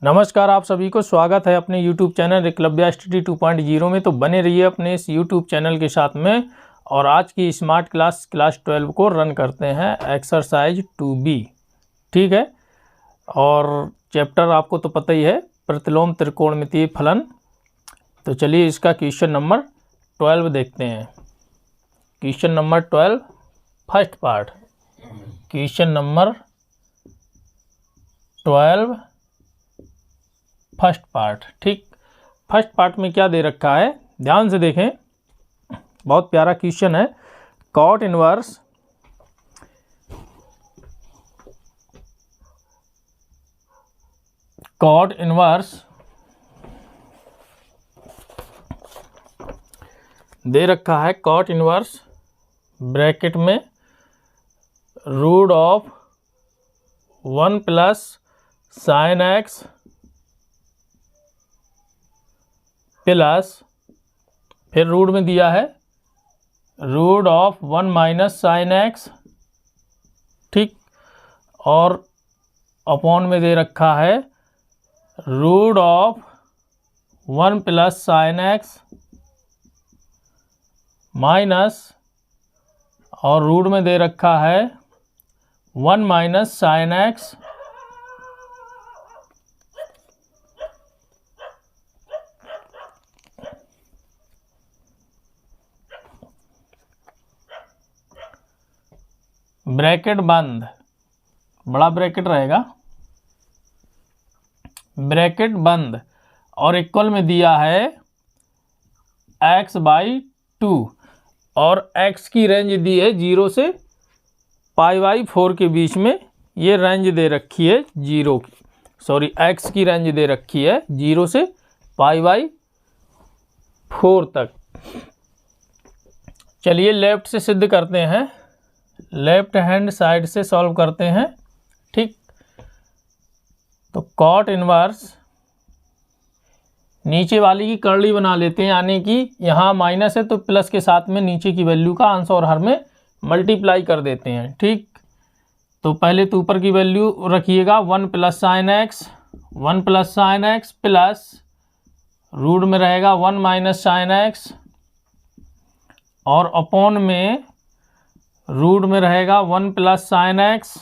नमस्कार, आप सभी को स्वागत है अपने YouTube चैनल एकलव्य स्टडी 2.0 में। तो बने रहिए अपने इस YouTube चैनल के साथ में। और आज की स्मार्ट क्लास 12 को रन करते हैं एक्सरसाइज 2B। ठीक है, और चैप्टर आपको तो पता ही है, प्रतिलोम त्रिकोणमितीय फलन। तो चलिए इसका क्वेश्चन नंबर 12 देखते हैं। Question number 12 first part. Question number 12 first part. ठीक, फर्स्ट पार्ट में क्या दे रखा है, ध्यान से देखें, बहुत प्यारा क्वेश्चन है। कॉट इनवर्स दे रखा है। कॉट इनवर्स ब्रैकेट में root of 1 plus sine X plus, फिर रूट में दिया है root of 1 minus sine X. ठीक, और अपॉन में दे रखा है root of 1 plus sine X minus, और रूट में दे रखा है 1 माइनस साइन एक्स ब्रैकेट बंद, बड़ा ब्रैकेट रहेगा, ब्रैकेट बंद, और इक्वल में दिया है x/2, और x की रेंज दी है 0 से π/4 के बीच में। ये रेंज दे रखी है x की रेंज दे रखी है 0 से π/4 तक। चलिए लेफ्ट से सिद्ध करते हैं, लेफ्ट हैंड साइड से सॉल्व करते हैं। ठीक, तो कॉट इनवर्स नीचे वाली की कर्ली बना लेते हैं, यानी कि यहाँ माइनस है तो प्लस के साथ में नीचे की वैल्यू का अंश और हर में मल्टीप्लाई कर देते हैं। ठीक, तो पहले तो ऊपर की वैल्यू रखिएगा 1 plus sine X, 1 plus sine X plus root में रहेगा 1 माइनस साइन एक्स, और अपॉन में रूट में रहेगा 1 प्लस साइन एक्स,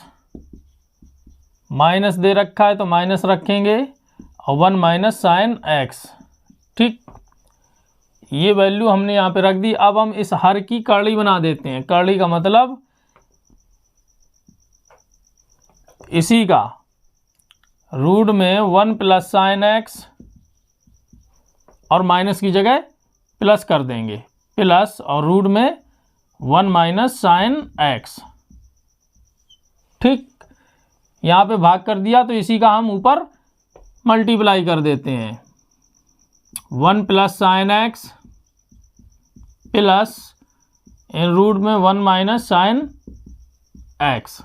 माइनस दे रखा है तो माइनस रखेंगे, और 1 माइनस साइन एक्स। ठीक, ये वैल्यू हमने यहाँ पे रख दी। अब हम इस हर की कर्ली बना देते हैं। कर्ली का मतलब इसी का रूट में 1 प्लस साइन एक्स, और माइनस की जगह प्लस कर देंगे, प्लस, और रूट में 1 माइनस साइन एक्स। ठीक, यहाँ पे भाग कर दिया तो इसी का हम ऊपर मल्टीप्लाई कर देते हैं। 1 प्लस साइन एक्स प्लस इन रूट में 1 माइनस साइन एक्स।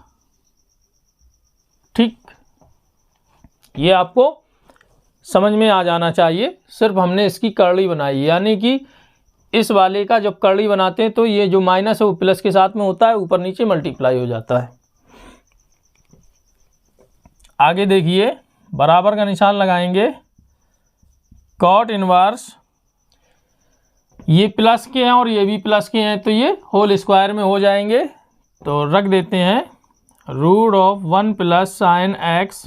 ठीक, ये आपको समझ में आ जाना चाहिए। सिर्फ हमने इसकी कर्ली बनाई, यानी कि इस वाले का जब कर्ली बनाते हैं तो ये जो माइनस है वो प्लस के साथ में होता है, ऊपर नीचे मल्टीप्लाई हो जाता है। आगे देखिए, बराबर का निशान लगाएंगे। कॉट इनवर्स, ये प्लस के हैं और ये भी प्लस के हैं, तो ये होल स्क्वायर में हो जाएंगे। तो रख देते हैं root of 1 plus sine X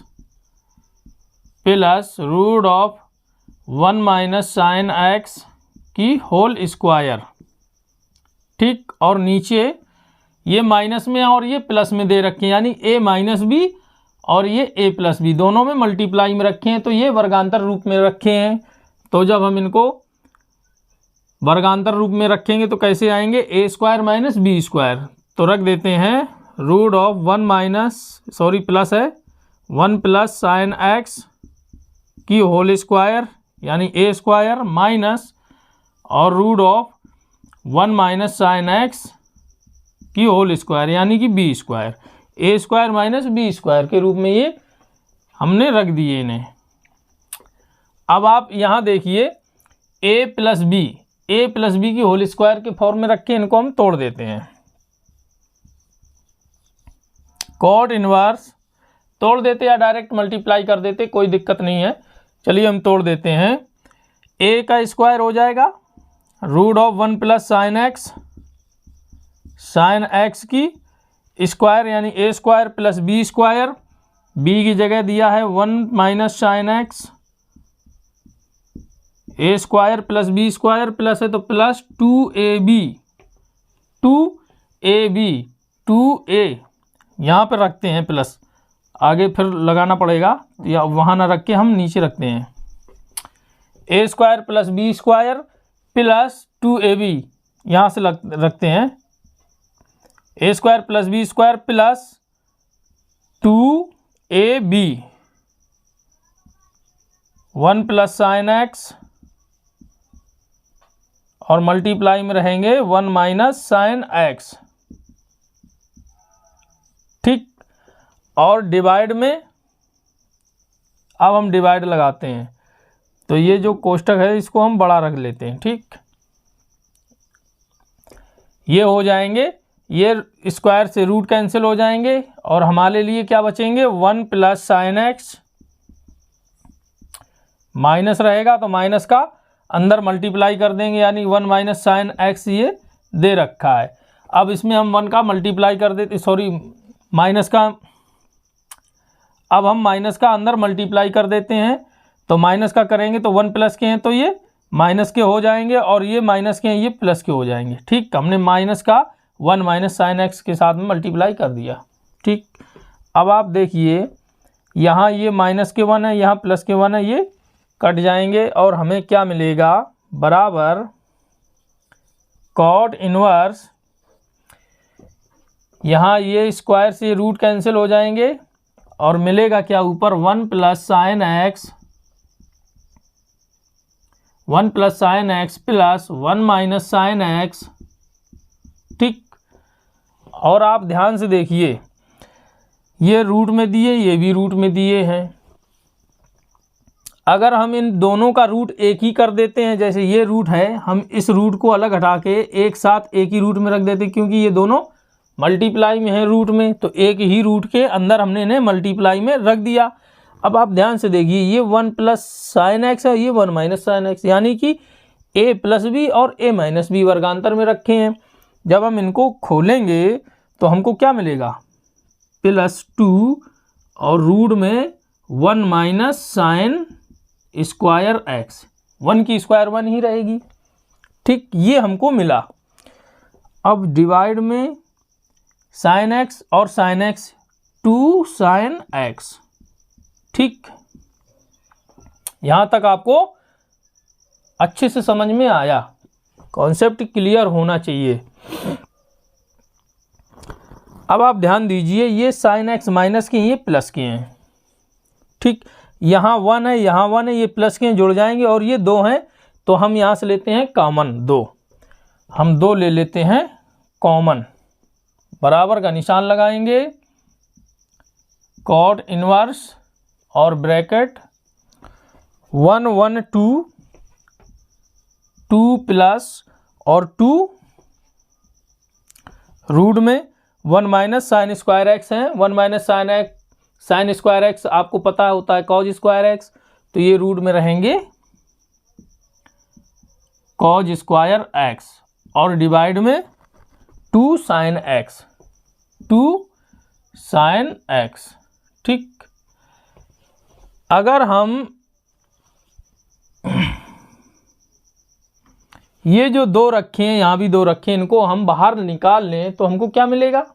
plus root of 1 minus sine x की होल स्क्वायर। ठीक, और नीचे ये माइनस में और ये प्लस में दे रखे हैं, यानी a माइनस बी और ये a प्लस बी दोनों में मल्टीप्लाई में रखे हैं, तो ये वर्गांतर रूप में रखे हैं। तो जब हम इनको वर्गांतर रूप में रखेंगे तो कैसे आएंगे, a square minus B square. तो रख देते हैं रूट ऑफ 1 प्लस है 1 प्लस साइन एक्स की होल स्क्वायर, यानी a स्क्वायर माइनस, और root of 1 minus sine x की होल स्क्वायर, यानी कि B square. A square minus B square के रूप में ये हमने रख दिए इन्हें। अब आप यहाँ देखिए ए प्लस बी की होल स्क्वायर के फॉर्म में रख के इनको हम तोड़ देते हैं। कॉट इनवर्स तोड़ देते या डायरेक्ट मल्टीप्लाई कर देते, कोई दिक्कत नहीं है। चलिए हम तोड़ देते हैं। ए का स्क्वायर हो जाएगा root of 1 plus sine x, sine x की स्क्वायर यानी A square plus B square, B की जगह दिया है 1 minus sine x, A square plus B square plus है तो प्लस 2ab, 2a यहाँ पर रखते हैं प्लस, आगे फिर लगाना पड़ेगा या वहाँ ना रख के हम नीचे रखते हैं। A square plus B square plus 2ab यहाँ से रखते हैं, A square plus B square plus 2ab, 1 plus sine x और मल्टीप्लाई में रहेंगे 1 माइनस साइन एक्स, ठीक। और डिवाइड में अब हम डिवाइड लगाते हैं, तो ये जो कोष्टक है इसको हम बड़ा रख लेते हैं, ठीक। ये हो जाएंगे, ये स्क्वायर से रूट कैंसिल हो जाएंगे और हमारे लिए क्या बचेंगे 1 प्लस साइन एक्स, माइनस रहेगा तो माइनस का अंदर मल्टीप्लाई कर देंगे यानी 1 माइनस साइन एक्स ये दे रखा है। अब इसमें हम 1 का मल्टीप्लाई कर देते, सॉरी माइनस का, अब हम माइनस का अंदर मल्टीप्लाई कर देते हैं, तो माइनस का करेंगे तो 1 प्लस के हैं तो ये माइनस के हो जाएंगे और ये माइनस के हैं ये प्लस के हो जाएंगे, ठीक। हमने माइनस का 1 माइनस साइन एक्स के साथ में मल्टीप्लाई कर दिया, ठीक। अब आप देखिए यहाँ ये माइनस के 1 है, यहाँ प्लस के 1 है, ये कट जाएंगे और हमें क्या मिलेगा बराबर कॉट इनवर्स, यहाँ ये स्क्वायर से रूट कैंसिल हो जाएंगे और मिलेगा क्या ऊपर 1 plus sine X, 1 plus sine X plus 1 minus sine X, ठीक। और आप ध्यान से देखिए ये रूट में दिए, ये भी रूट में दिए हैं। अगर हम इन दोनों का रूट एक ही कर देते हैं, जैसे ये रूट है, हम इस रूट को अलग हटा के एक साथ एक ही रूट में रख देते, क्योंकि ये दोनों मल्टीप्लाई में है रूट में, तो एक ही रूट के अंदर हमने इन्हें मल्टीप्लाई में रख दिया। अब आप ध्यान से देखिए ये 1 प्लस साइन एक्स है, ये 1 माइनस साइन एक्स, यानी कि a प्लस बी और a माइनस बी वर्गांतर में रखे हैं। जब हम इनको खोलेंगे तो हमको क्या मिलेगा +2 और रूट में 1 माइनस साइन स्क्वायर एक्स, 1 की स्क्वायर 1 ही रहेगी, ठीक। ये हमको मिला। अब डिवाइड में साइन एक्स और साइन एक्स 2 साइन एक्स, ठीक। यहाँ तक आपको अच्छे से समझ में आया, कॉन्सेप्ट क्लियर होना चाहिए। अब आप ध्यान दीजिए ये साइन एक्स माइनस के ये प्लस के हैं, ठीक। यहाँ 1 है, यहाँ 1 है, ये प्लस के जुड़ जाएंगे और ये 2 हैं, तो हम यहाँ से लेते हैं कॉमन 2, हम 2 ले लेते हैं कॉमन, बराबर का निशान लगाएंगे, कॉट इनवर्स और ब्रैकेट 1 1 2 2 प्लस और 2 रूट में 1 माइनस साइन स्क्वायर एक्स है, 1 माइनस साइन स्क्वायर एक्स आपको पता होता है कॉज स्क्वायर एक्स, तो ये रूट में रहेंगे कॉज स्क्वायर एक्स और डिवाइड में 2 साइन एक्स, 2 साइन एक्स, ठीक। अगर हम ये जो 2 रखे हैं, यहाँ भी 2 रखे हैं, इनको हम बाहर निकाल लें तो हमको क्या मिलेगा,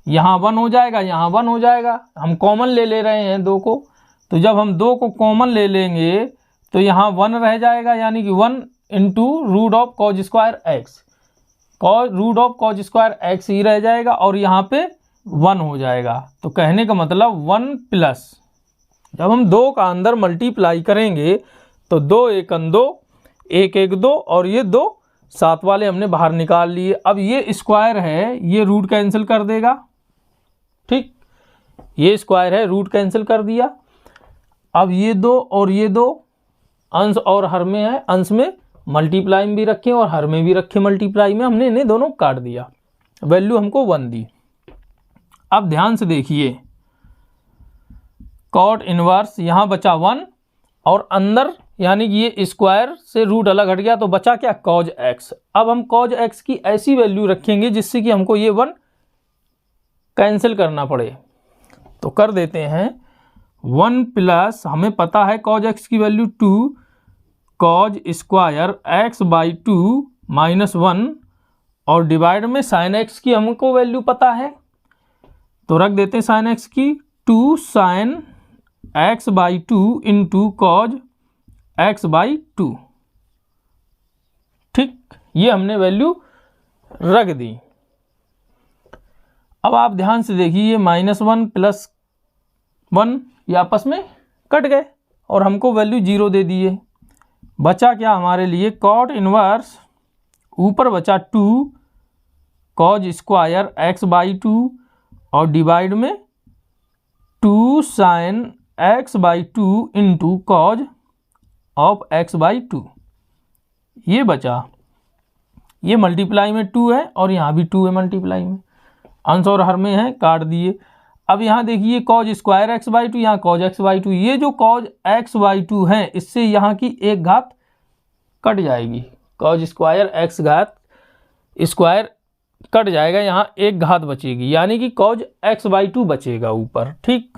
यहाँ 1 हो जाएगा, यहाँ 1 हो जाएगा, हम कॉमन ले रहे हैं 2 को, तो जब हम 2 को कॉमन ले लेंगे तो यहाँ 1 रह जाएगा, यानी कि 1 into root of cos square x, root of cos square x ही रह जाएगा और यहाँ पे 1 हो जाएगा। तो कहने का मतलब 1 प्लस, जब हम 2 का अंदर मल्टीप्लाई करेंगे तो 2 1 2, 1 1 2 और ये 2 साथ वाले हमने बाहर निकाल लिए। अब ये स्क्वायर है, ये रूट कैंसिल कर देगा, ठीक। ये स्क्वायर है, रूट कैंसिल कर दिया। अब ये 2 और ये 2 अंश और हर में है, अंश में मल्टीप्लाई में भी रखे और हर में भी रखे मल्टीप्लाई में, हमने इन्हें दोनों काट दिया, वैल्यू हमको 1 दी। अब ध्यान से देखिए कॉट इनवर्स, यहाँ बचा 1 और अंदर यानी कि ये स्क्वायर से रूट अलग हट गया तो बचा क्या, कॉज एक्स। अब हम कॉज एक्स की ऐसी वैल्यू रखेंगे जिससे कि हमको ये 1 कैंसिल करना पड़े। तो कर देते हैं 1 प्लस, हमें पता है कॉज एक्स की value 2 cause square x by 2 minus 1 और डिवाइड में साइन एक्स की हमको वैल्यू पता है तो रख देते हैं साइन एक्स की 2 sine x by 2 into cos x by 2। ठीक, ये हमने वैल्यू रख दी। अब आप ध्यान से देखिए ये -1 प्लस 1 ये आपस में कट गए और हमको वैल्यू 0 दे दिए। बचा क्या हमारे लिए, कॉट इनवर्स ऊपर बचा 2 कॉज स्क्वायर एक्स बाई 2 और डिवाइड में 2 sine x by 2 into cos of x by 2। ये बचा, ये मल्टीप्लाई में 2 है और यहाँ भी 2 है मल्टीप्लाई में, अंश और हर में है, काट दिए। अब यहाँ देखिए कॉज स्क्वायर एक्स बाई 2, यहाँ कॉज एक्स बाई 2, ये जो कॉज एक्स बाई 2 है इससे यहाँ की एक घात कट जाएगी, कॉज स्क्वायर एक्स घात स्क्वायर कट जाएगा, यहाँ एक घात बचेगी यानी कि कॉज एक्स बाई 2 बचेगा ऊपर। ठीक,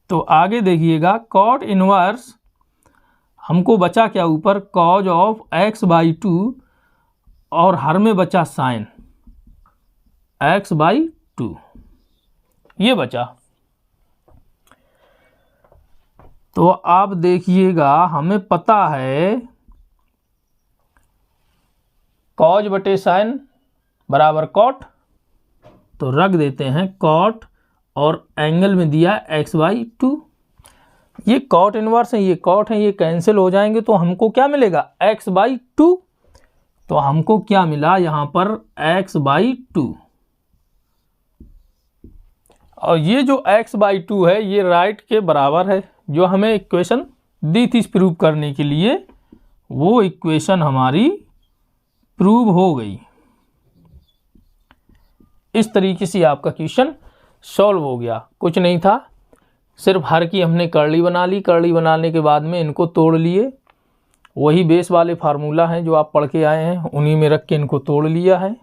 तो आगे देखिएगा कॉट इनवर्स हमको बचा क्या ऊपर, कॉज ऑफ एक्स बाई 2 और हर में बचा साइन एक्स बाई 2, ये बचा। तो आप देखिएगा हमें पता है कॉज बटे साइन बराबर कॉट, तो रख देते हैं कॉट और एंगल में दिया एक्स बाई 2। ये कॉट इनवर्स है, ये कॉट है, ये कैंसिल हो जाएंगे तो हमको क्या मिलेगा, एक्स बाई 2। तो हमको क्या मिला यहाँ पर, एक्स बाई 2। और ये जो एक्स बाई 2 है ये राइट के बराबर है, जो हमें इक्वेशन दी थी प्रूव करने के लिए, वो इक्वेशन हमारी प्रूव हो गई। इस तरीके से आपका क्वेश्चन सॉल्व हो गया, कुछ नहीं था, सिर्फ हर की हमने कर्ली बना ली, कर्ली बनाने के बाद में इनको तोड़ लिए, वही बेस वाले फार्मूला हैं जो आप पढ़ के आए हैं, उन्हीं में रख के इनको तोड़ लिया है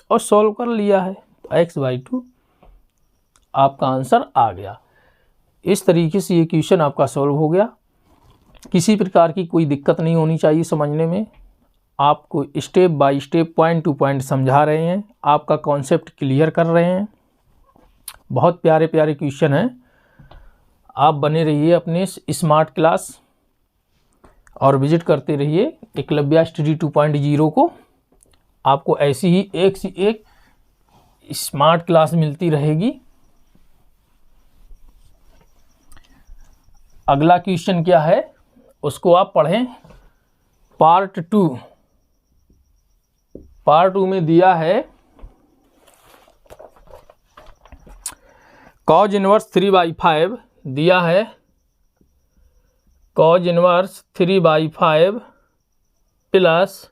और सॉल्व कर लिया है। तो एक्स बाई 2 आपका आंसर आ गया। इस तरीके से ये क्वेश्चन आपका सॉल्व हो गया। किसी प्रकार की कोई दिक्कत नहीं होनी चाहिए समझने में, आपको step by step point two point समझा रहे हैं, आपका कॉन्सेप्ट क्लियर कर रहे हैं। बहुत प्यारे प्यारे क्वेश्चन हैं। आप बने रहिए अपने स्मार्ट क्लास और विजिट करते रहिए एकलव्य स्टडी 2.0 को। आपको ऐसी ही एक से एक स्मार्ट क्लास मिलती रहेगी। अगला क्वेश्चन क्या है उसको आप पढ़ें। पार्ट 2 में दिया है कॉज इनवर्स 3/5 दिया है, cos inverse 3/5 plus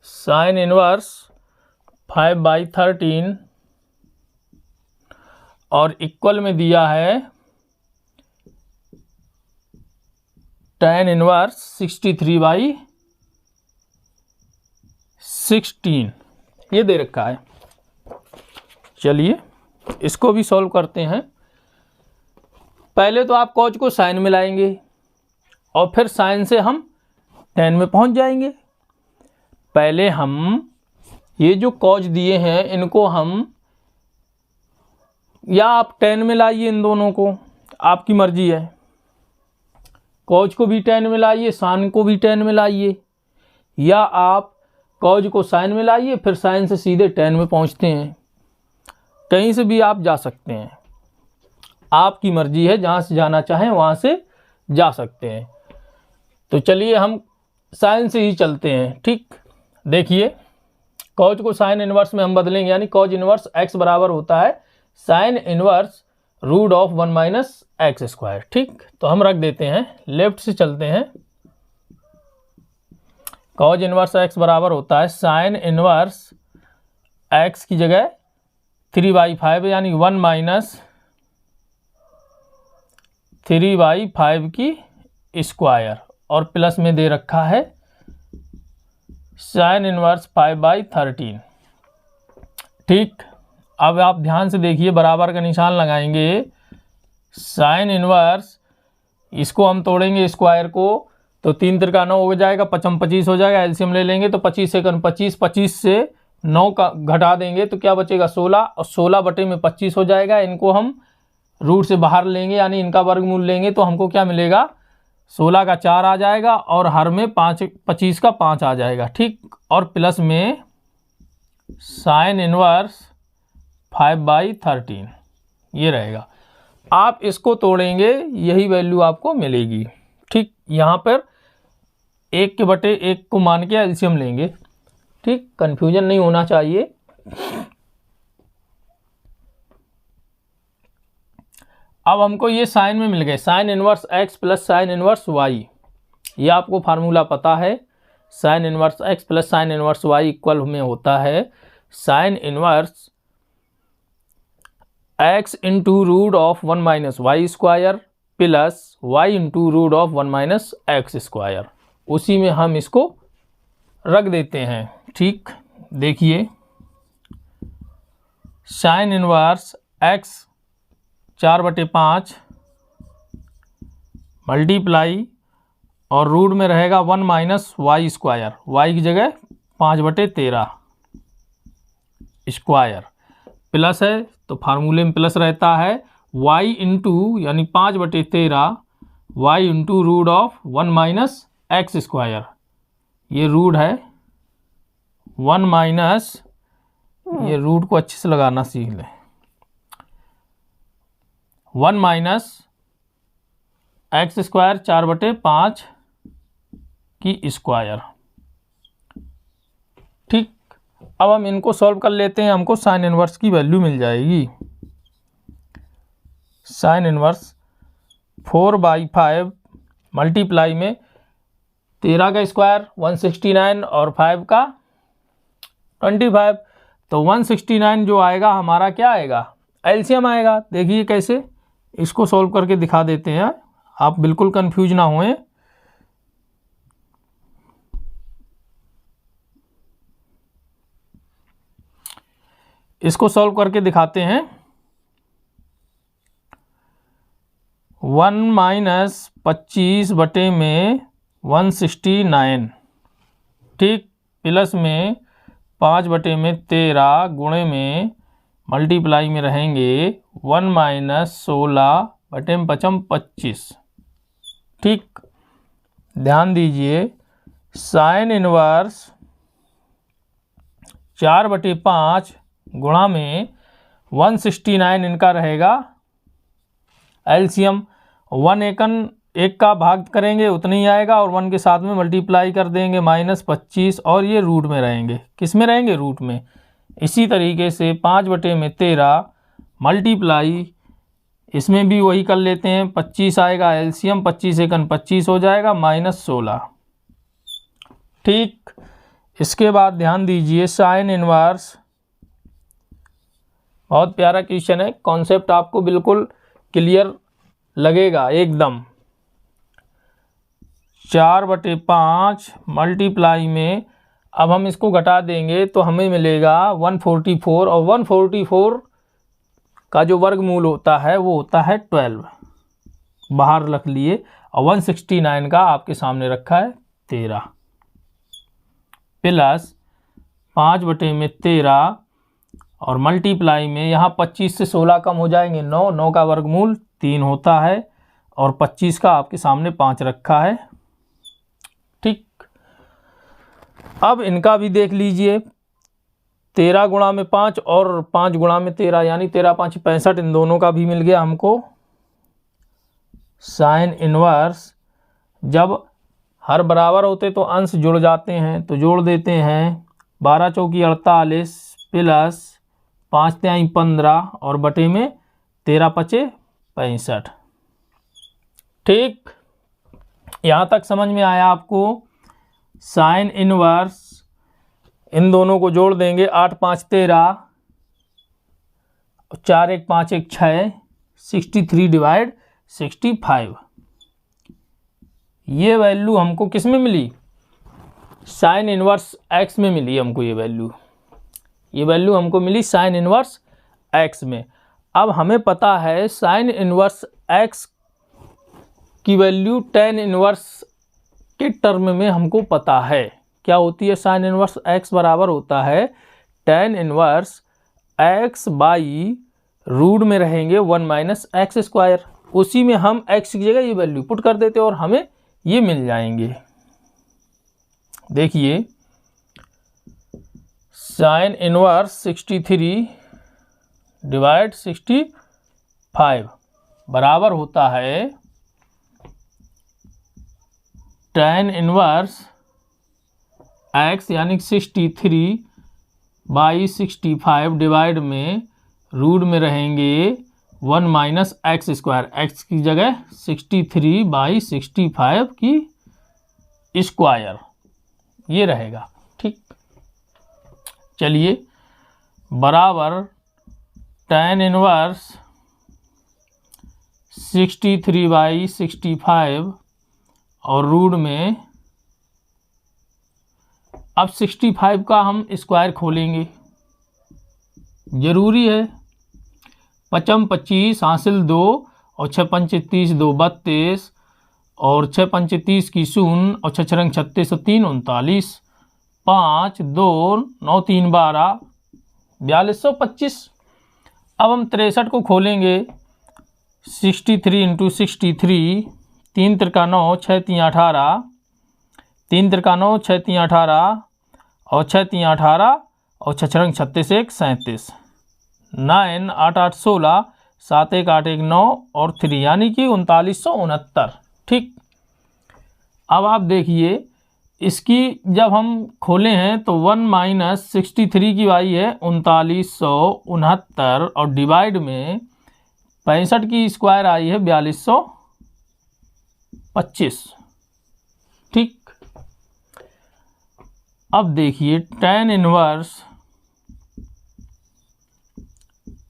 sine inverse 5/13 और इक्वल में दिया है tan इनवर्स 63/16 ये दे रखा है। चलिए इसको भी सॉल्व करते हैं। पहले तो आप कॉज को साइन में लाएंगे और फिर साइन से हम tan में पहुंच जाएंगे। पहले हम ये जो कॉज दिए हैं इनको हम, या आप tan में लाइए, इन दोनों को आपकी मर्जी है, कॉज को भी tan में लाइए, साइन को भी tan में लाइए, या आप कॉज को साइन में लाइए फिर साइन से सीधे tan में पहुंचते हैं। कहीं से भी आप जा सकते हैं, आपकी मर्जी है, जहाँ से जाना चाहें वहाँ से जा सकते हैं। तो चलिए हम साइन से ही चलते हैं। ठीक, देखिए कॉज को साइन इनवर्स में हम बदलेंगे, यानी कॉज इनवर्स x बराबर होता है sine inverse root of 1 minus X square. ठीक, तो हम रख देते हैं, लेफ्ट से चलते हैं। कॉज इनवर्स x बराबर होता है साइन इनवर्स x की जगह 3/5 यानी 1 माइनस 3/5 की स्क्वायर और प्लस में दे रखा है साइन इनवर्स 5/13। ठीक, अब आप ध्यान से देखिए, बराबर का निशान लगाएंगे। साइन इनवर्स, इसको हम तोड़ेंगे स्क्वायर को, तो 3 तिरका 9 हो जाएगा, 55 25 हो जाएगा। एलसीएम ले लेंगे तो 25 सेकंड 25, 25 से 9 का घटा देंगे तो क्या बचेगा 16, और 16 बटे में 25 हो जाएगा। इनको हम रूट से बाहर लेंगे यानी इनका वर्गमूल लेंगे तो हमको क्या मिलेगा, 16 का 4 आ जाएगा और हर में 25 का 5 आ जाएगा। ठीक, और प्लस में साइन इनवर्स 5/13 ये रहेगा। आप इसको तोड़ेंगे, यही वैल्यू आपको मिलेगी। ठीक, यहाँ पर 1/1 को मान के एलसीएम लेंगे। ठीक, कंफ्यूजन नहीं होना चाहिए। अब हमको ये साइन में मिल गए, sine inverse x plus sine inverse y। ये आपको फार्मूला पता है, sine inverse x plus sine inverse y equal में होता है sine inverse x into root of 1 minus Y square plus y into root of 1 minus X square. उसी में हम इसको रख देते हैं। ठीक, देखिए साइन इनवर्स x 4/5 मल्टीप्लाई और रूट में रहेगा 1 माइनस वाई स्क्वायर, वाई की जगह 5/13 स्क्वायर, प्लस है तो फार्मूले में प्लस रहता है y इंटू यानी 5/13 y into root of 1 minus X square. ये रूट है 1 माइनस, ये रूट को अच्छे से लगाना सीख लें, 1 माइनस एक्स स्क्वायर 4/5 की स्क्वायर। ठीक, अब हम इनको सॉल्व कर लेते हैं, हमको साइन इनवर्स की वैल्यू मिल जाएगी। साइन इनवर्स 4/5 मल्टीप्लाई में 13 का स्क्वायर 169 और 5 का 25, तो 169 जो आएगा हमारा क्या आएगा, एलसीएम आएगा। देखिए कैसे, इसको सॉल्व करके दिखा देते हैं, आप बिल्कुल कंफ्यूज ना होएं। इसको सॉल्व करके दिखाते हैं। 1 माइनस 25 बटे में 169, ठीक, प्लस में 5 बटे में 13 गुणे में मल्टीप्लाई में रहेंगे 1 माइनस 16 बटे में 25। ठीक, ध्यान दीजिए, साइन इनवर्स 4/5 गुणा में 169 इनका रहेगा एलसीएम। 1 का भाग करेंगे उतना ही आएगा और 1 के साथ में मल्टीप्लाई कर देंगे -25, और ये रूट में रहेंगे। किस में रहेंगे, रूट में। इसी तरीके से 5/13 मल्टीप्लाई, इसमें भी वही कर लेते हैं, 25 आएगा एलसीएम, 25 एकन 25 हो जाएगा -16। ठीक, इसके बाद ध्यान दीजिए साइन इनवर्स, बहुत प्यारा क्वेश्चन है, कॉन्सेप्ट आपको बिल्कुल क्लियर लगेगा एकदम। 4/5 मल्टीप्लाई में, अब हम इसको घटा देंगे तो हमें मिलेगा 144, और 144 का जो वर्गमूल होता है वो होता है 12, बाहर रख लिए, और 169 का आपके सामने रखा है 13, प्लस 5/13 और मल्टीप्लाई में यहाँ 25 से 16 कम हो जाएंगे 9, 9 का वर्गमूल 3 होता है, और 25 का आपके सामने 5 रखा है। ठीक, अब इनका भी देख लीजिए, 13 गुणा में 5 और 5 गुणा में 13 यानी 13 5 65, इन दोनों का भी मिल गया हमको। साइन इनवर्स, जब हर बराबर होते तो अंश जुड़ जाते हैं, तो जोड़ देते हैं, 12 चौकी 48 प्लस 5 तिहाई 15 और बटे में 13 पचे 65। ठीक, यहाँ तक समझ में आया आपको। साइन इनवर्स, इन दोनों को जोड़ देंगे, 8 5 13, 4 1 5 1 6, 63/6 65। ये वैल्यू हमको किस में मिली? साइन इनवर्स एक्स में मिली हमको ये वैल्यू हमको मिली साइन इनवर्स एक्स में। अब हमें पता है साइन इनवर्स एक्स की वैल्यू टेन इनवर्स के टर्म में हमको पता है क्या होती है। साइन इनवर्स एक्स बराबर होता है tan inverse X by root में रहेंगे 1 माइनस एक्स स्क्वायर। उसी में हम एक्स की जगह ये वैल्यू पुट कर देते और हमें ये मिल जाएंगे। देखिए साइन इनवर्स 63 डिवाइड 65 बराबर होता है टेन इनवर्स एक्स यानी 63 बाई 65 डिवाइड में रूट में रहेंगे 1 माइनस एक्स स्क्वायर। एक्स की जगह 63 बाई 65 की स्क्वायर ये रहेगा। ठीक, चलिए बराबर टेन इनवर्स 63 बाई 65 और रूट में अब 65 का हम स्क्वायर खोलेंगे, जरूरी है। 5 25 हासिल 2 और 6 5 30 2 32 और 6 5 30 की 0 और 6 6 36 3 39 5 2 9 3 12 4225। अब हम 63 को खोलेंगे 63 इंटू 63 3 त्रिका 9 6 3 18 3 त्रिका 9 6 3 18 और 6 3 18 और 6 6 36 1 37 9 8 8 16 7 1 8 1 9 और 3 यानी कि 3969। ठीक, अब आप देखिए इसकी जब हम खोले हैं तो 1 माइनस 63 की वाई है 3969 और डिवाइड में 65 की स्क्वायर आई है 4225। ठीक, अब देखिए टेन इनवर्स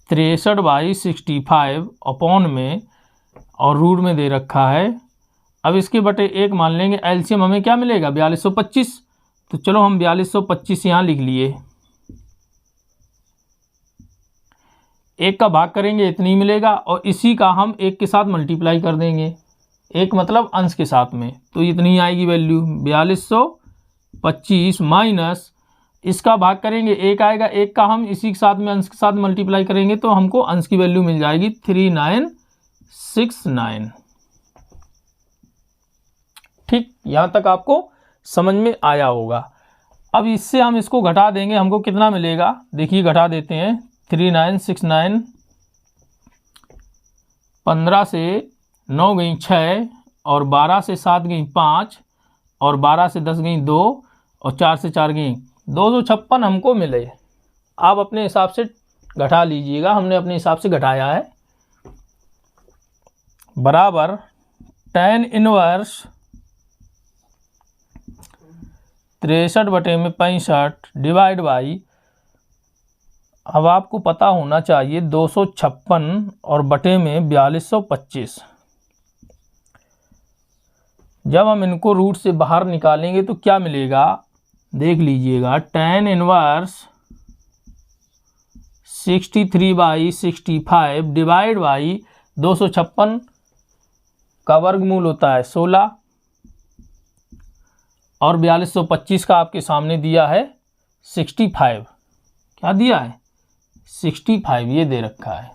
63 बाई 65 अपॉन में और रूट में दे रखा है। अब इसके बटे 1 मान लेंगे, एलसीएम हमें क्या मिलेगा 4225। तो चलो हम 4225 यहाँ लिख लिए, 1 का भाग करेंगे इतनी ही मिलेगा और इसी का हम 1 के साथ मल्टीप्लाई कर देंगे, 1 मतलब अंश के साथ में, तो इतनी आएगी वैल्यू 4225 माइनस इसका भाग करेंगे 1 आएगा, 1 का हम इसी के साथ में अंश के साथ मल्टीप्लाई करेंगे तो हमको अंश की वैल्यू मिल जाएगी 3969। ठीक, यहाँ तक आपको समझ में आया होगा। अब इससे हम इसको घटा देंगे, हमको कितना मिलेगा देखिए, घटा देते हैं 3969, 15 से 9 गई 6 और 12 से 7 गई 5 और 12 से 10 गई 2 और 4 से 4 गई 256 हमको मिले। आप अपने हिसाब से घटा लीजिएगा, हमने अपने हिसाब से घटाया है। बराबर टेन इनवर्स 63 बटे में 65 डिवाइड बाई, अब आपको पता होना चाहिए 256 और बटे में 4225। जब हम इनको रूट से बाहर निकालेंगे तो क्या मिलेगा देख लीजिएगा, tan inverse 63 by 65 divide by 256 का वर्गमूल होता है 16 और 4225 का आपके सामने दिया है 65। क्या दिया है 65, ये दे रखा है।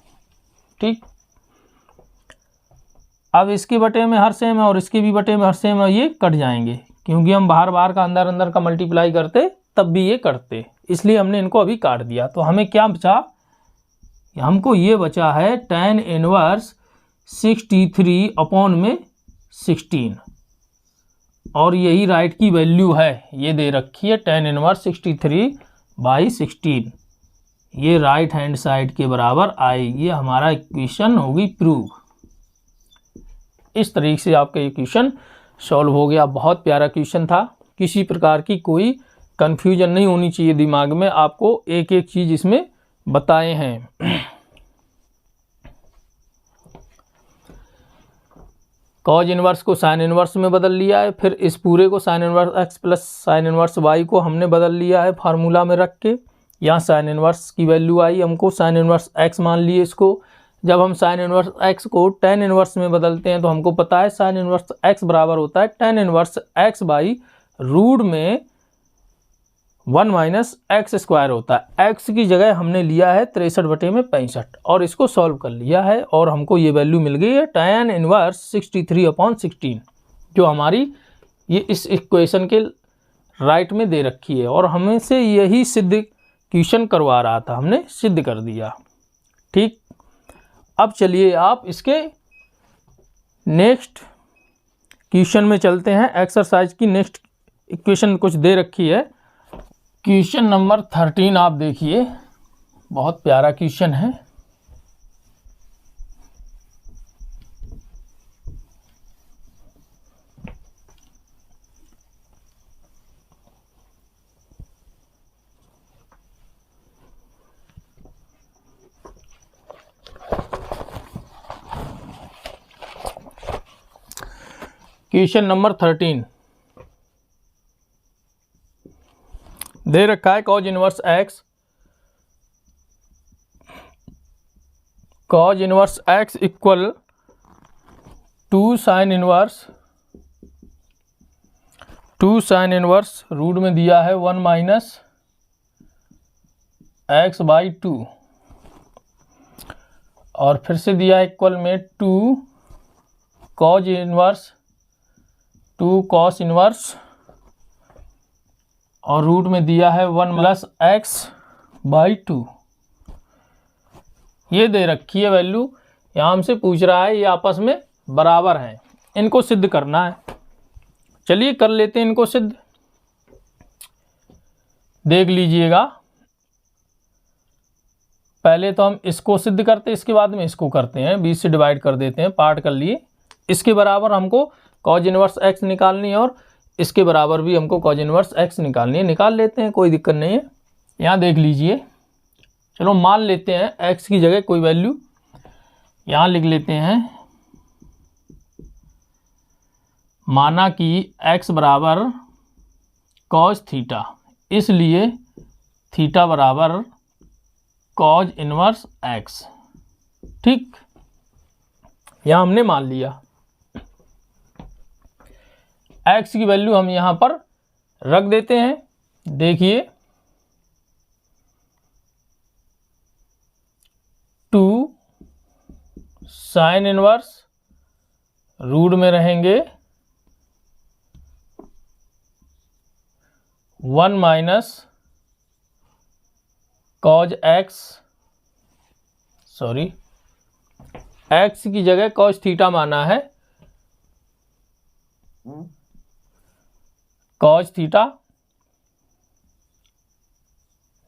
ठीक, अब इसके बटे में हर सेम है और इसके भी बटे में हर सेम है, ये कट जाएंगे क्योंकि हम बाहर बाहर का अंदर अंदर का मल्टीप्लाई करते तब भी ये कटते, इसलिए हमने इनको अभी काट दिया। तो हमें क्या बचा, हमको ये बचा है टेन इनवर्स 63 अपॉन में 16 और यही राइट की वैल्यू है, ये दे रखी है टेन इनवर्स 63 बाई 16, ये राइट हैंड साइड के बराबर आएगी। ये हमारा इक्वेशन होगी प्रूव। इस तरीके से आपका इक्वेशन सॉल्व हो गया। बहुत प्यारा क्वेश्चन था, किसी प्रकार की कोई कन्फ्यूजन नहीं होनी चाहिए दिमाग में, आपको एक एक चीज़ इसमें बताए हैं। कॉज इन्वर्स को साइन इन्वर्स में बदल लिया है, फिर इस पूरे को sine inverse X plus sine inverse Y को हमने बदल लिया है फार्मूला में रख के। यहाँ साइन इन्वर्स की वैल्यू आई, हमको साइन इन्वर्स एक्स मान लिए इसको। जब हम साइन इन्वर्स एक्स को टेन इन्वर्स में बदलते हैं तो हमको पता है साइन इन्वर्स एक्स बराबर होता है tan inverse X by root में 1 माइनस एक्स स्क्वायर होता है। एक्स की जगह हमने लिया है 63/65 और इसको सॉल्व कर लिया है और हमको ये वैल्यू मिल गई है tan इनवर्स 63/16, जो हमारी ये इस इक्वेशन के राइट में दे रखी है और हमें से यही सिद्ध क्वेश्चन करवा रहा था, हमने सिद्ध कर दिया। ठीक, अब चलिए आप इसके नेक्स्ट क्वेश्चन में चलते हैं। एक्सरसाइज की नेक्स्ट इक्वेशन कुछ दे रखी है। क्वेश्चन नंबर 13 आप देखिए, बहुत प्यारा क्वेश्चन है। क्वेश्चन नंबर 13 दे रखा है cos inverse X equal 2 sine inverse root में दिया है 1 माइनस एक्स बाई 2 और फिर से दिया है इक्वल में 2 कॉज इनवर्स 2 कॉस इनवर्स और रूट में दिया है 1 प्लस एक्स बाई 2। ये दे रखी है वैल्यू। यहाँ हमसे पूछ रहा है ये आपस में बराबर हैं, इनको सिद्ध करना है। चलिए कर लेते हैं इनको सिद्ध। देख लीजिएगा, पहले तो हम इसको सिद्ध करते हैं, इसके बाद में इसको करते हैं। 20 से डिवाइड कर देते हैं, पार्ट कर लिए। इसके बराबर हमको कॉज इनवर्स एक्स निकालनी है और इसके बराबर भी हमको कॉज इनवर्स एक्स निकालनी है। निकाल लेते हैं, कोई दिक्कत नहीं है। यहाँ देख लीजिए, चलो मान लेते हैं एक्स की जगह कोई वैल्यू यहाँ लिख लेते हैं। माना कि एक्स बराबर कॉज थीटा, इसलिए थीटा बराबर कॉज इनवर्स एक्स। ठीक, यहाँ हमने मान लिया। एक्स की वैल्यू हम यहाँ पर रख देते हैं। देखिए 2 साइन इनवर्स रूट में रहेंगे 1 minus cos x, sorry x की जगह कॉज थीटा माना है, कॉज थीटा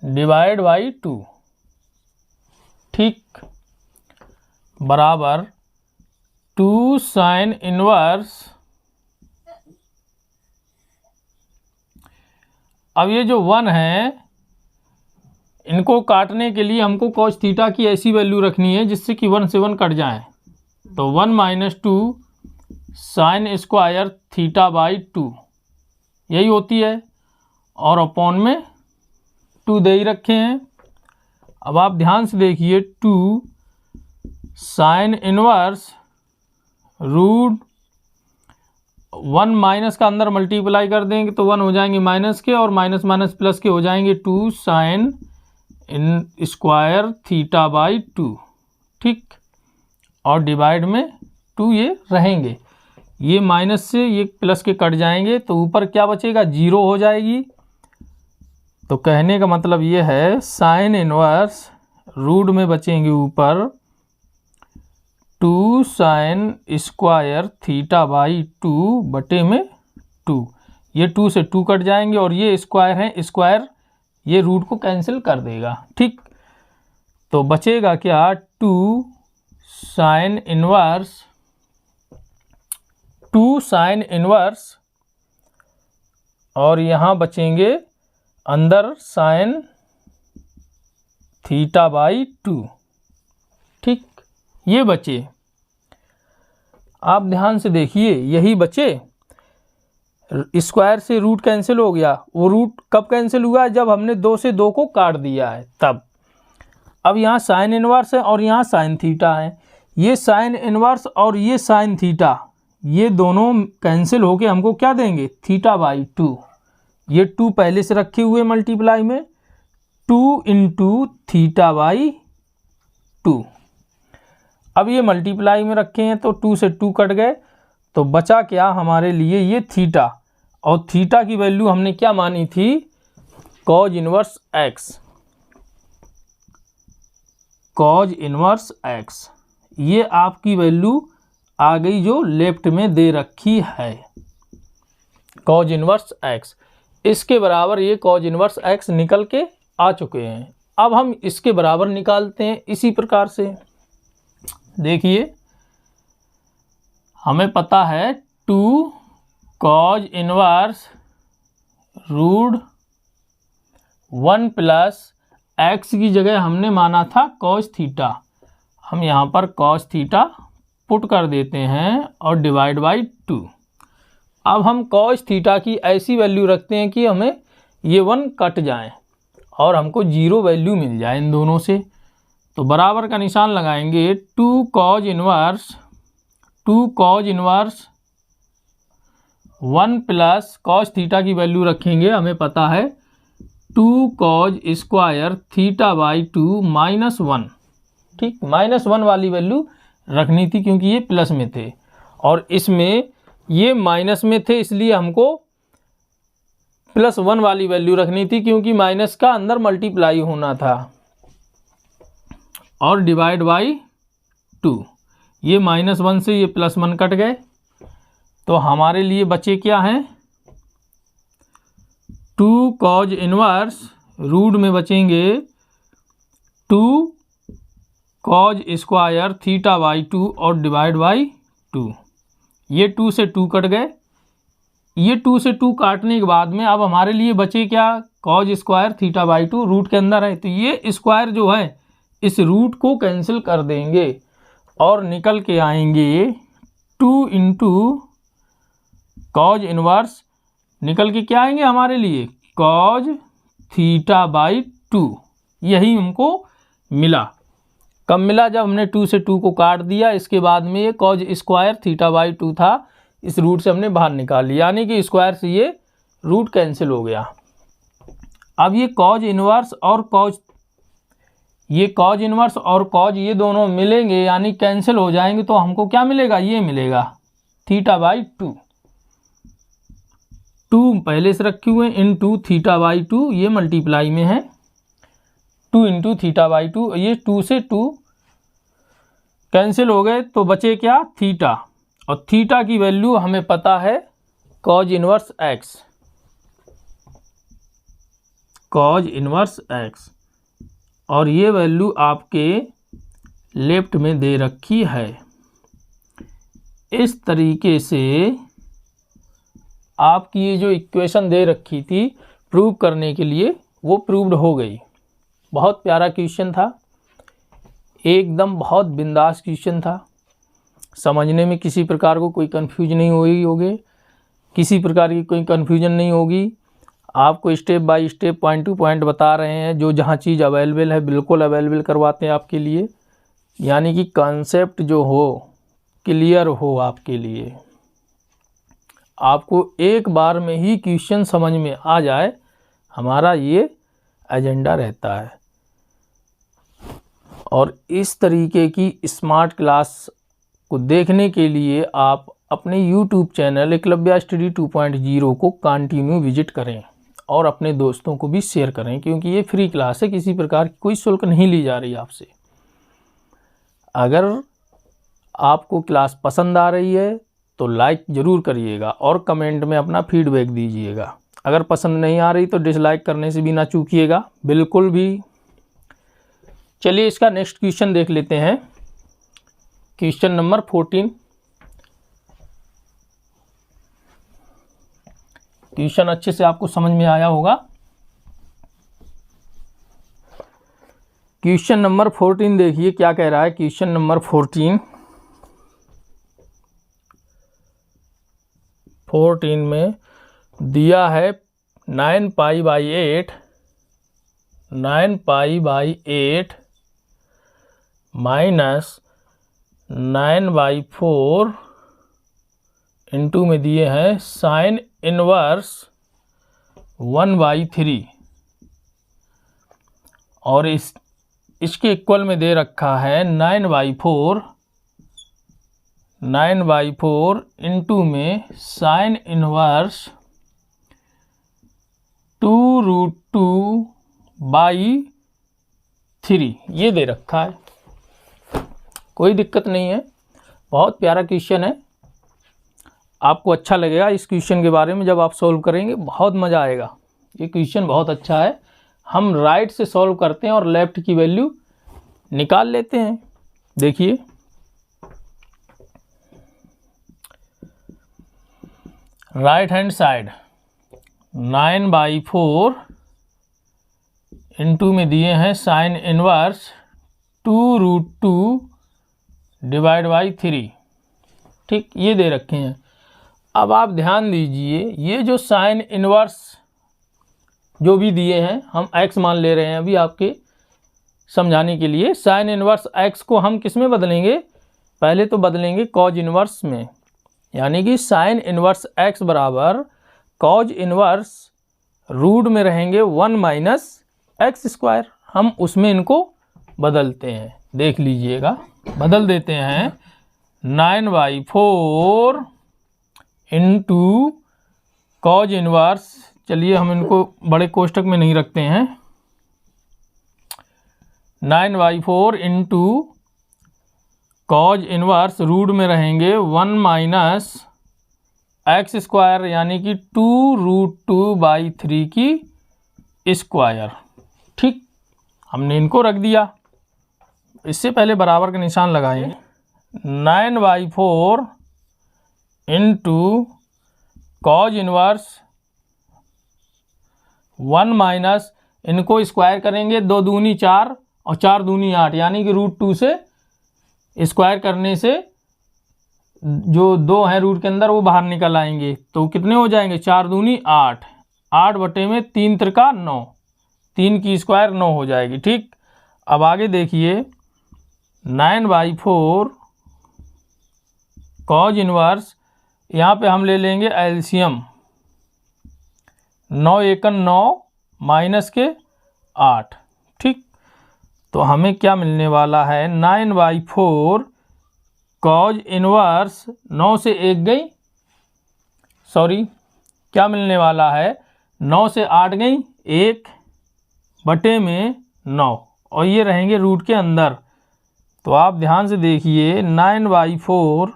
डिवाइड बाई 2। ठीक, बराबर 2 साइन इनवर्स। अब ये जो 1 है, इनको काटने के लिए हमको कॉज थीटा की ऐसी वैल्यू रखनी है जिससे कि 1 से 1 कट जाए। तो 1 minus 2 sine square theta by 2 यही होती है और अपॉन में 2 दे ही रखे हैं। अब आप ध्यान से देखिए, 2 साइन इनवर्स रूट 1 माइनस का अंदर मल्टीप्लाई कर देंगे तो 1 हो जाएंगे माइनस के और माइनस माइनस प्लस के हो जाएंगे 2 sine in square theta by 2। ठीक, और डिवाइड में 2 ये रहेंगे, ये माइनस से ये प्लस के कट जाएंगे तो ऊपर क्या बचेगा, 0 हो जाएगी। तो कहने का मतलब ये है साइन इनवर्स रूट में बचेंगे ऊपर 2 साइन स्क्वायर थीटा बाई 2 बटे में 2। ये 2 से 2 कट जाएंगे और ये स्क्वायर है, स्क्वायर ये रूट को कैंसिल कर देगा। ठीक, तो बचेगा क्या, 2 साइन इनवर्स 2 साइन इनवर्स और यहाँ बचेंगे अंदर साइन थीटा बाई 2। ठीक, ये बचे। आप ध्यान से देखिए, यही बचे। स्क्वायर से रूट कैंसिल हो गया। वो रूट कब कैंसिल हुआ? जब हमने 2 से 2 को काट दिया है तब। अब यहाँ साइन इनवर्स है और यहाँ साइन थीटा है। ये साइन इनवर्स और ये साइन थीटा, ये दोनों कैंसिल होके हमको क्या देंगे? Theta by 2। ये 2 पहले से रखे हुए मल्टीप्लाई में, 2 इंटू थीटा बाई 2। अब ये मल्टीप्लाई में रखे हैं तो 2 से 2 कट गए, तो बचा क्या हमारे लिए? ये थीटा। और थीटा की वैल्यू हमने क्या मानी थी? Cause inverse x. Cause inverse x, ये आपकी वैल्यू आ गई जो लेफ्ट में दे रखी है, कॉज इनवर्स एक्स। इसके बराबर ये कॉज इनवर्स एक्स निकल के आ चुके हैं। अब हम इसके बराबर निकालते हैं इसी प्रकार से। देखिए, हमें पता है 2 cos inverse root 1 plus X की जगह हमने माना था कॉज थीटा। हम यहाँ पर कॉज थीटा पुट कर देते हैं और डिवाइड बाई 2। अब हम कॉज थीटा की ऐसी वैल्यू रखते हैं कि हमें ये 1 कट जाए और हमको 0 वैल्यू मिल जाए इन दोनों से। तो बराबर का निशान लगाएंगे। 2 cos inverse 1 plus cos theta की वैल्यू रखेंगे, हमें पता है 2 cause square theta by 2 minus 1। ठीक, -1 वाली वैल्यू रखनी थी क्योंकि ये प्लस में थे और इसमें ये माइनस में थे, इसलिए हमको +1 वाली वैल्यू रखनी थी क्योंकि माइनस का अंदर मल्टीप्लाई होना था। और डिवाइड बाई 2, ये -1 से ये +1 कट गए, तो हमारे लिए बचे क्या हैं? 2 कॉज इनवर्स रूट में बचेंगे 2 कॉज स्क्वायर थीटा बाई 2 और डिवाइड बाई 2। ये 2 से 2 कट गए। ये 2 से 2 काटने के बाद में अब हमारे लिए बचे क्या? Cos square theta by 2 root के अंदर है, तो ये स्क्वायर जो है इस रूट को कैंसिल कर देंगे और निकल के आएंगे 2 इंटू कॉज इनवर्स, निकल के क्या आएंगे हमारे लिए? Cos theta by 2। यही हमको मिला। कब मिला? जब हमने 2 से 2 को काट दिया। इसके बाद में ये कॉज स्क्वायर थीटा बाई 2 था, इस रूट से हमने बाहर निकाल लिया, यानी कि स्क्वायर से ये रूट कैंसिल हो गया। अब ये कॉज इनवर्स और कॉज ये दोनों मिलेंगे यानी कैंसिल हो जाएंगे, तो हमको क्या मिलेगा? ये मिलेगा थीटा बाई 2। 2 पहले से रखे हुए इंटू थीटा बाई 2, ये मल्टीप्लाई में है 2 इंटू थीटा बाई 2। ये 2 से 2 कैंसिल हो गए, तो बचे क्या? थीटा। और थीटा की वैल्यू हमें पता है cos inverse x. Cause inverse x, और ये वैल्यू आपके लेफ्ट में दे रखी है। इस तरीके से आपकी ये जो इक्वेशन दे रखी थी प्रूव करने के लिए, वो प्रूव्ड हो गई। बहुत प्यारा क्वेश्चन था, एकदम बहुत बिंदास क्वेश्चन था। समझने में किसी प्रकार को कोई कन्फ्यूजन नहीं हुई होगी, किसी प्रकार की कोई कन्फ्यूजन नहीं होगी। आपको step by step, point two point बता रहे हैं। जो जहाँ चीज़ अवेलेबल है बिल्कुल अवेलेबल करवाते हैं आपके लिए, यानी कि कॉन्सेप्ट जो हो क्लियर हो आपके लिए। आपको एक बार में ही क्वेश्चन समझ में आ जाए, हमारा ये एजेंडा रहता है। और इस तरीके की स्मार्ट क्लास को देखने के लिए आप अपने YouTube चैनल एकलव्य स्टडी 2.0 को कंटिन्यू विजिट करें और अपने दोस्तों को भी शेयर करें, क्योंकि ये फ्री क्लास है, किसी प्रकार की कोई शुल्क नहीं ली जा रही आपसे। अगर आपको क्लास पसंद आ रही है तो लाइक ज़रूर करिएगा और कमेंट में अपना फीडबैक दीजिएगा। अगर पसंद नहीं आ रही तो डिसलाइक करने से भी ना चूकिएगा, बिल्कुल भी। चलिए इसका नेक्स्ट क्वेश्चन देख लेते हैं। Question number 14। क्वेश्चन अच्छे से आपको समझ में आया होगा। क्वेश्चन नंबर 14 देखिए क्या कह रहा है। क्वेश्चन नंबर 14, 14 में दिया है 9π/8 9π/8 माइनस 9/4 इंटू में दिए हैं साइन इनवर्स 1/3 और इसके इक्वल में दे रखा है 9/4 इंटू में साइन इनवर्स 2√2/3 ये दे रखा है। कोई दिक्कत नहीं है, बहुत प्यारा क्वेश्चन है। आपको अच्छा लगेगा इस क्वेश्चन के बारे में जब आप सॉल्व करेंगे, बहुत मज़ा आएगा। ये क्वेश्चन बहुत अच्छा है। हम राइट से सॉल्व करते हैं और लेफ्ट की वैल्यू निकाल लेते हैं। देखिए राइट हैंड साइड 9/4 इंटू में दिए हैं साइन इनवर्स 2√2/3। ठीक, ये दे रखे हैं। अब आप ध्यान दीजिए, ये जो साइन इनवर्स जो भी दिए हैं, हम x मान ले रहे हैं अभी आपके समझाने के लिए। साइन इनवर्स x को हम किस में बदलेंगे? पहले तो बदलेंगे कॉज इनवर्स में, यानी कि साइन इनवर्स x बराबर कॉज इनवर्स रूट में रहेंगे 1 - x²। हम उसमें इनको बदलते हैं, देख लीजिएगा। बदल देते हैं 9/4 इंटू कॉज इनवर्स, चलिए हम इनको बड़े कोष्टक में नहीं रखते हैं, 9/4 इंटू कॉज इनवर्स रूट में रहेंगे 1 - x², यानी कि 2√2/3 की स्क्वायर। ठीक, हमने इनको रख दिया। इससे पहले बराबर का निशान लगाएंगे। 9/4 इंटू कॉज इनवर्स 1 - इनको स्क्वायर करेंगे, 2 दूनी 4 और 4 दूनी 8, यानी कि √2 से स्क्वायर करने से जो 2 हैं रूट के अंदर वो बाहर निकल आएंगे। तो कितने हो जाएंगे? 4 दूनी 8, 8 बटे में 3 त्रिका 9, 3 की स्क्वायर 9 हो जाएगी। ठीक, अब आगे देखिए 9/4 कॉज इनवर्स, यहाँ पे हम ले लेंगे एलसीएम, 9 × 9 माइनस के 8। ठीक, तो हमें क्या मिलने वाला है? 9/4 कॉज इनवर्स 9 से 1 गई, सॉरी क्या मिलने वाला है? 9 से 8 गई, 1 बटे में 9, और ये रहेंगे रूट के अंदर। तो आप ध्यान से देखिए 9/4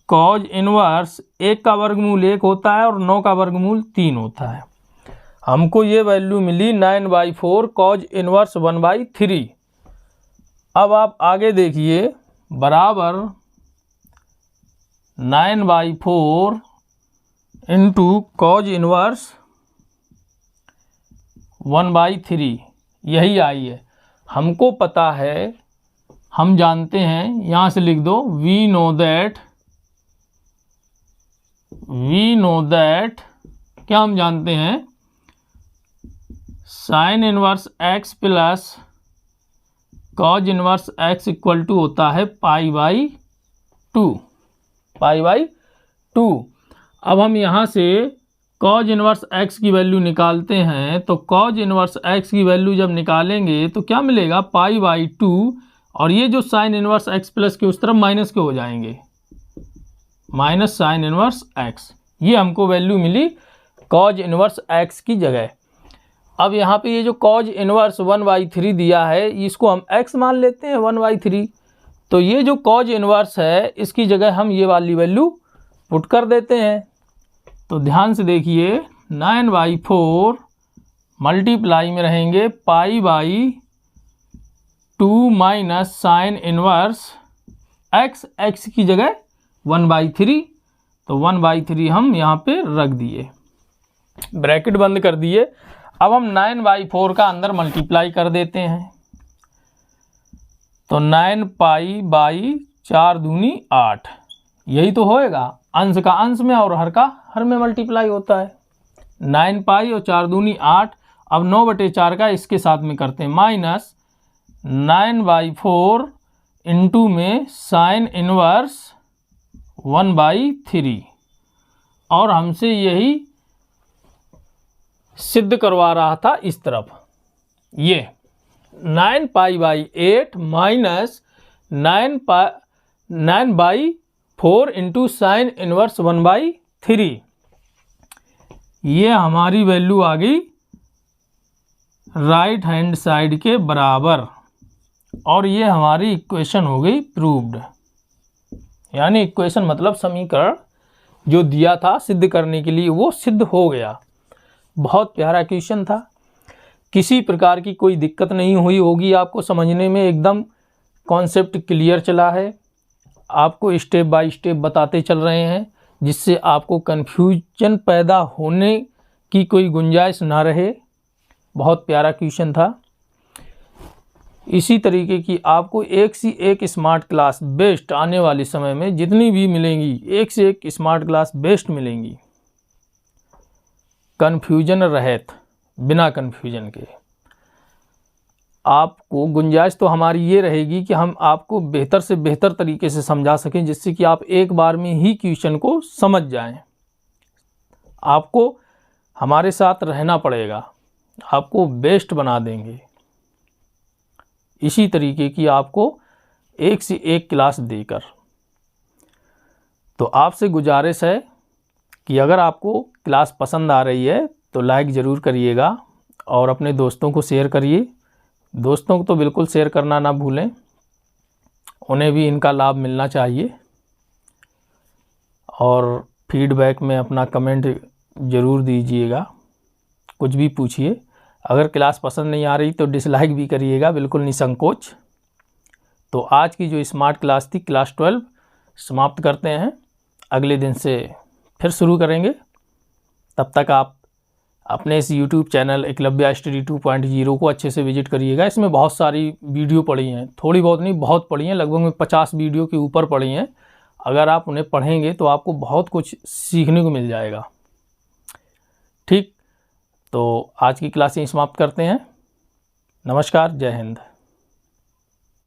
कॉज इनवर्स 1 का वर्गमूल 1 होता है और 9 का वर्गमूल 3 होता है। हमको ये वैल्यू मिली 9/4 कॉज इनवर्स 1/3। अब आप आगे देखिए, बराबर 9/4 इंटू कॉज इनवर्स 1/3, यही आई है। हमको पता है, हम जानते हैं, यहाँ से लिख दो, वी नो दैट क्या हम जानते हैं? Sine inverse x plus cos inverse x equal to होता है π/2। अब हम यहाँ से कॉज इनवर्स x की वैल्यू निकालते हैं, तो कॉज इनवर्स x की वैल्यू जब निकालेंगे तो क्या मिलेगा? π/2, और ये जो साइन इनवर्स x प्लस के उस तरफ माइनस के हो जाएंगे, माइनस साइन इनवर्स x। ये हमको वैल्यू मिली कॉज इनवर्स x की जगह। अब यहाँ पे ये जो कॉज इनवर्स 1/3 दिया है, इसको हम x मान लेते हैं 1/3। तो ये जो कॉज इनवर्स है, इसकी जगह हम ये वाली वैल्यू पुट कर देते हैं। तो ध्यान से देखिए, 9/4 मल्टीप्लाई में रहेंगे π/2 माइनस साइन इनवर्स x की जगह 1/3। तो 1/3 हम यहाँ पे रख दिए, ब्रैकेट बंद कर दिए। अब हम 9/4 का अंदर मल्टीप्लाई कर देते हैं, तो 9π/4 दूनी 8, यही तो होएगा। अंश का अंश में और हर का हर में मल्टीप्लाई होता है। 9 पाई और 4 दूनी 8। अब 9/4 का इसके साथ में करते हैं, माइनस 9/4 इंटू में साइन इनवर्स 1/3। और हमसे यही सिद्ध करवा रहा था इस तरफ, ये 9π/8 माइनस 9/4 इंटू साइन इनवर्स 1/3। ये हमारी वैल्यू आ गई राइट हैंड साइड के बराबर, और ये हमारी इक्वेशन हो गई प्रूव्ड। यानी इक्वेशन मतलब समीकरण जो दिया था सिद्ध करने के लिए वो सिद्ध हो गया। बहुत प्यारा क्वेश्चन था, किसी प्रकार की कोई दिक्कत नहीं हुई होगी आपको समझने में, एकदम कॉन्सेप्ट क्लियर चला है। आपको स्टेप बाय स्टेप बताते चल रहे हैं जिससे आपको कन्फ्यूजन पैदा होने की कोई गुंजाइश ना रहे। बहुत प्यारा क्वेश्चन था। इसी तरीके की आपको एक से एक स्मार्ट क्लास बेस्ट आने वाले समय में जितनी भी मिलेंगी, एक से एक स्मार्ट क्लास बेस्ट मिलेंगी, कन्फ्यूजन रहित, बिना कन्फ्यूजन के। आपको गुंजाइश तो हमारी ये रहेगी कि हम आपको बेहतर से बेहतर तरीके से समझा सकें, जिससे कि आप एक बार में ही क्वेश्चन को समझ जाएं। आपको हमारे साथ रहना पड़ेगा, आपको बेस्ट बना देंगे। इसी तरीके की आपको एक से एक क्लास देकर। तो आपसे गुजारिश है कि अगर आपको क्लास पसंद आ रही है तो लाइक ज़रूर करिएगा और अपने दोस्तों को शेयर करिए। दोस्तों को तो बिल्कुल शेयर करना ना भूलें, उन्हें भी इनका लाभ मिलना चाहिए। और फीडबैक में अपना कमेंट ज़रूर दीजिएगा, कुछ भी पूछिए। अगर क्लास पसंद नहीं आ रही तो डिसलाइक भी करिएगा, बिल्कुल निसंकोच। तो आज की जो स्मार्ट क्लास थी, क्लास 12 समाप्त करते हैं। अगले दिन से फिर शुरू करेंगे। तब तक आप अपने इस YouTube चैनल एकलव्य स्टडी 2.0 को अच्छे से विजिट करिएगा। इसमें बहुत सारी वीडियो पड़ी हैं, थोड़ी बहुत नहीं, बहुत पड़ी हैं, लगभग में 50 वीडियो के ऊपर पड़ी हैं। अगर आप उन्हें पढ़ेंगे तो आपको बहुत कुछ सीखने को मिल जाएगा। ठीक, तो आज की क्लास यहीं समाप्त करते हैं। नमस्कार, जय हिंद।